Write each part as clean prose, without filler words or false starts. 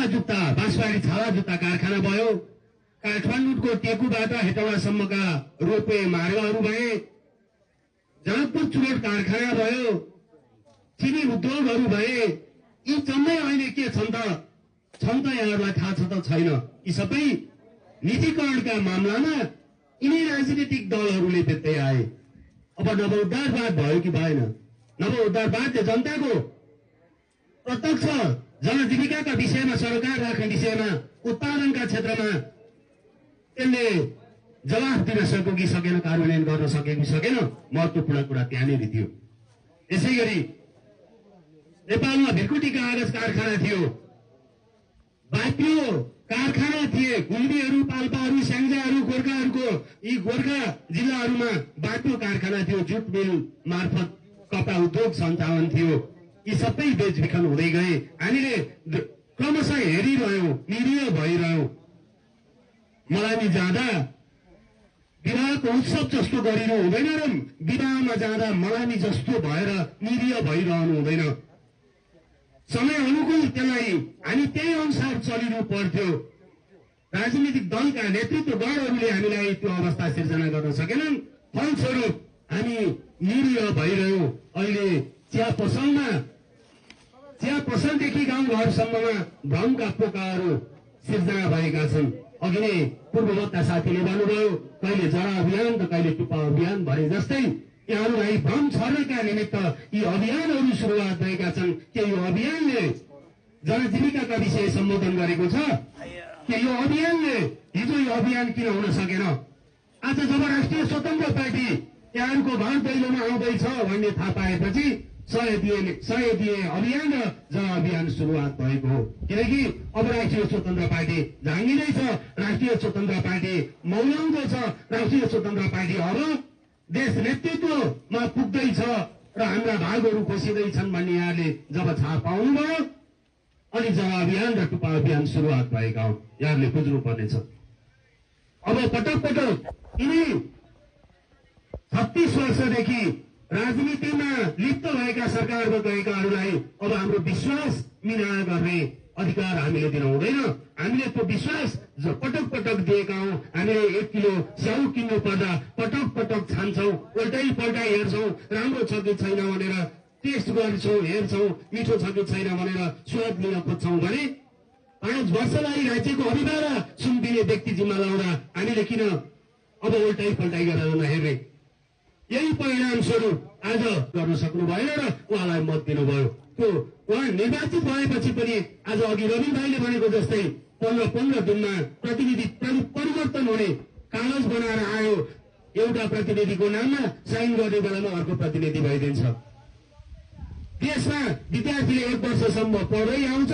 छाला जुत्ता बाँसबारी छाला जुत्ता कारखाना भयो। काठमाडौँको टेकुबाट हेटौडासम्मका रोपवे मार्गहरू भए। जनकपुर चुरोट कारखाना भयो। चिनी उद्योगहरू भए। यी जम्मै अहिले के छन् त यहाँहरूलाई थाहा छ त छैन? यी सबै निजीकरणका मामलामा यिनै राजनीतिक दलहरूले बेच्दै आए। अब नवउद्धारवाद भयो कि भएन? नवउद्धारवादले जनताको प्रत्यक्ष जनजीविकाका विषयमा, सरकार राख्ने विषयमा, उत्पादनका क्षेत्रमा त्यसले जवाफ दिन सक्यो कि सकेन, कार्यान्वयन गर्न सक्यो कि सकेन? महत्त्वपूर्ण कुरा त्यहाँनिर थियो। यसै गरी नेपालमा भिरकुटी कागज कारखाना थियो, बाक्लो कारखाना थिए। गुल्मीहरू, पाल्पाहरू, स्याङ्जाहरू, गोर्खाहरूको यी गोर्खा जिल्लाहरूमा बाक्लो कारखाना थियो। जुट मिल मार्फत कपडा उद्योग सञ्चालन थियो। यी सबै बेचबिखन हुँदै गए। हामीले क्रमशः हेरिरह्यौँ, निरीह भइरह्यौँ। मलाई जाँदा विवाहको उत्सव जस्तो गरिनु हुँदैन र विवाहमा जाँदा मलामी जस्तो भएर निरीह भइरहनु हुँदैन। समय अनुकूल त्यसलाई हामी त्यही अनुसार चलिनु पर्थ्यो। राजनीतिक दलका नेतृत्वगणहरूले हामीलाई त्यो अवस्था सिर्जना गर्न सकेनन्। फलस्वरूप हामी निरीह भइरह्यौँ। अहिले चिया पसलदेखि गाउँघरसम्ममा भ्रमका पोकाहरू सिर्जना भएका छन्। अघि नै पूर्ववक्ता साथीले भन्नुभयो, कहिले जरा अभियान त कहिले टुप्पा अभियान भने जस्तै यहाँहरूलाई भ्रम छर्नका निमित्त यी अभियानहरू सुरुवात भएका छन्। के यो अभियानले जनजीविकाका विषय सम्बोधन गरेको छ? के यो अभियानले हिजो यो अभियान किन हुन सकेन? आज जब राष्ट्रिय स्वतन्त्र पार्टी यहाँहरूको भाँड दैलोमा आउँदैछ भन्ने थाहा पाएपछि 100 दिए अभियान र जनअभियान सुरुवात भएको हो। किनकि अब राष्ट्रिय स्वतन्त्र पार्टी झाँगिँदैछ, राष्ट्रिय स्वतन्त्र पार्टी मौलाउँदैछ, राष्ट्रिय स्वतन्त्र पार्टी अब देश नेतृत्वमा पुग्दैछ र हाम्रा भागहरू खोसिँदैछन् भन्ने यहाँले जब थाहा पाउनुभयो अनि जनअभियान र टुप्पा अभियान सुरुवात भएका हुन्। यहाँले बुझ्नुपर्नेछ। अब पटक पटक यिनी 36 वर्षदेखि राजनीतिमा लिप्त भएका सरकारमा गएकाहरूलाई अब हाम्रो विश्वास मिना गर्ने अधिकार हामीले दिनु हुँदैन। हामीले त्यो विश्वास पटक पटक दिएका हौँ। हामीले 1 किलो स्याउ किन्नु पर्दा पटक पटक छान्छौँ, उल्टै पल्टाइ हेर्छौँ, राम्रो छ कि छैन भनेर टेस्ट गर्छौँ, हेर्छौँ, मिठो छ कि छैन भनेर स्वाद लिन खोज्छौँ भने 5 वर्षलाई राज्यको अभिभारा सुम्पिने व्यक्ति जिम्मा लाउँदा हामीले किन अब उल्टै पल्टाइ गरेर नहेर्ने? यही परिणाम स्वरूप आज गर्न सक्नु भएन र उहाँलाई मत दिनुभयो। त्यो उहाँ निर्वाचित भएपछि पनि आज अघि रविन भाइले भनेको जस्तै 15 दिनमा प्रतिनिधि परिवर्तन हुने कागज बनाएर आयो। एउटा प्रतिनिधिको नाममा साइन गर्ने बेलामा अर्को प्रतिनिधि भइदिन्छ। देशमा विद्यार्थीले 1 वर्षसम्म पढ्दै आउँछ,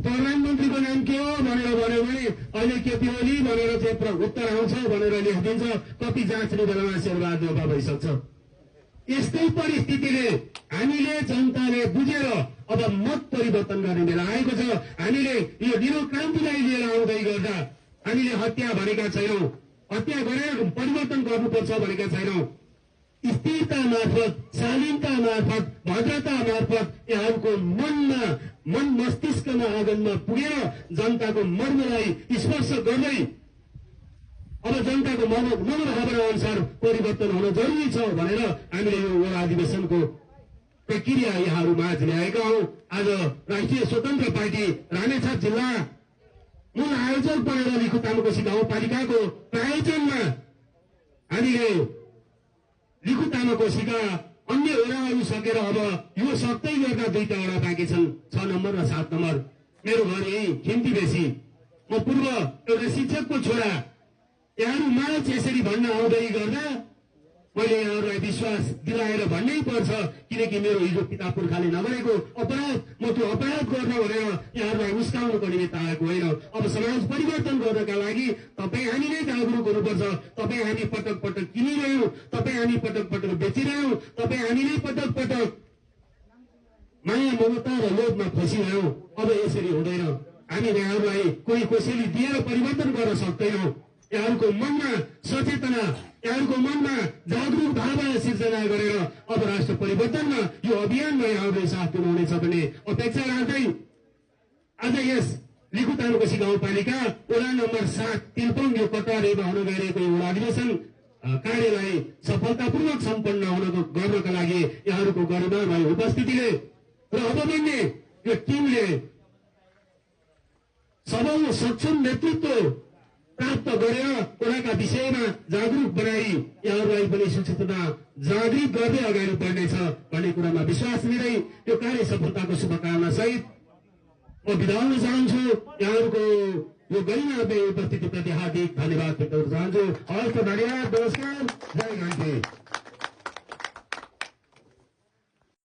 प्रधानमन्त्रीको नाम के हो भनेर भन्यो भने अहिले केपी ओली भनेर चाहिँ उत्तर आउँछ भनेर लेखिदिन्छ। कति जाँच्ने बेलामा शेरबहादुर बाबा भइसक्छ। यस्तै परिस्थितिले हामीले जनताले बुझेर अब मत परिवर्तन गर्ने बेला आएको छ। हामीले यो निलो क्रान्तिलाई लिएर आउँदै गर्दा हामीले हत्या भनेका छैनौँ, हत्या गरेर परिवर्तन गर्नुपर्छ भनेका छैनौँ। स्थिरता मार्फत, शालीनता मार्फत, भद्रता मार्फत यहाँहरूको मन मस्तिष्कमा आँगनमा पुगेर जनताको मर्मलाई स्पर्श गर्दै अब जनताको मनोभावना अनुसार परिवर्तन हुन जरुरी छ भनेर हामीले यो वडा अधिवेशनको प्रक्रिया यहाँहरू माझ ल्याएका हौँ। आज राष्ट्रिय स्वतन्त्र पार्टी रामेछाप जिल्ला मूल आयोजक बनेर लिखु तामाकोशी गाउँपालिकाको प्रायोजनमा हामीले लिखु तामाकोशीका अन्य वडाहरू सकेर अब यो सक्दै गर्दा 2टा वडा बाँकी छन्, 6 नम्बर र 7 नम्बर। मेरो घर यही खिम्ती बेसी। म पूर्व एउटा शिक्षकको छोरा। यहाँहरू माझ यसरी भन्न आउँदै गर्दा मैले यहाँहरूलाई विश्वास दिलाएर भन्नै पर्छ, किनकि मेरो हिजो पिता पुर्खाले नगरेको अपराध म त्यो अपराध गर्न भनेर यहाँहरूलाई उस्काउनको निमित्त आएको होइन। अब समाज परिवर्तन गर्नका लागि तपाईँ हामी नै जागरुक हुनुपर्छ। तपाईँ हामी पटक पटक किनिरह्यौँ, तपाईँ हामी पटक पटक बेचिरह्यौँ, तपाईँ हामी नै पटक पटक माया ममता र लोभमा फसिरह्यौँ। अब यसरी हुँदैन। हामी यहाँहरूलाई कोही कसैले दिएर परिवर्तन गर्न सक्दैनौँ। यहाँहरूको मनमा सचेतना, यहाँहरूको मनमा जागरुक भावना सिर्जना गरेर अब राष्ट्र परिवर्तनमा यो अभियानमा यहाँहरूले साथ दिनुहुनेछ भन्ने अपेक्षा राख्दै आज यस लिखु तालुकोसी गाउँपालिका वडा नम्बर 7 तिलपङ यो कटवारेमा हुन गइरहेको यो वडा अधिवेशन कार्यलाई सफलतापूर्वक सम्पन्न गर्नका लागि यहाँहरूको गरिमा उपस्थितिले र अब बन्ने यो टिमले सबल सक्षम नेतृत्व प्राप्त गरेर वडाका विषयमा जागरुक बनाई यहाँहरूलाई पनि शिक्षितता जागृत गर्दै अगाडि बढ्नेछ भन्ने कुरामा विश्वास लिँदै यो कार्य सफलताको शुभकामना सहित म बिदा हुन चाहन्छु। यहाँहरूको यो गरिमामय उपस्थितिप्रति हार्दिक धन्यवाद व्यक्त गर्न चाहन्छु। हवस् त, धन्यवाद, नमस्कार, जय गान्धी।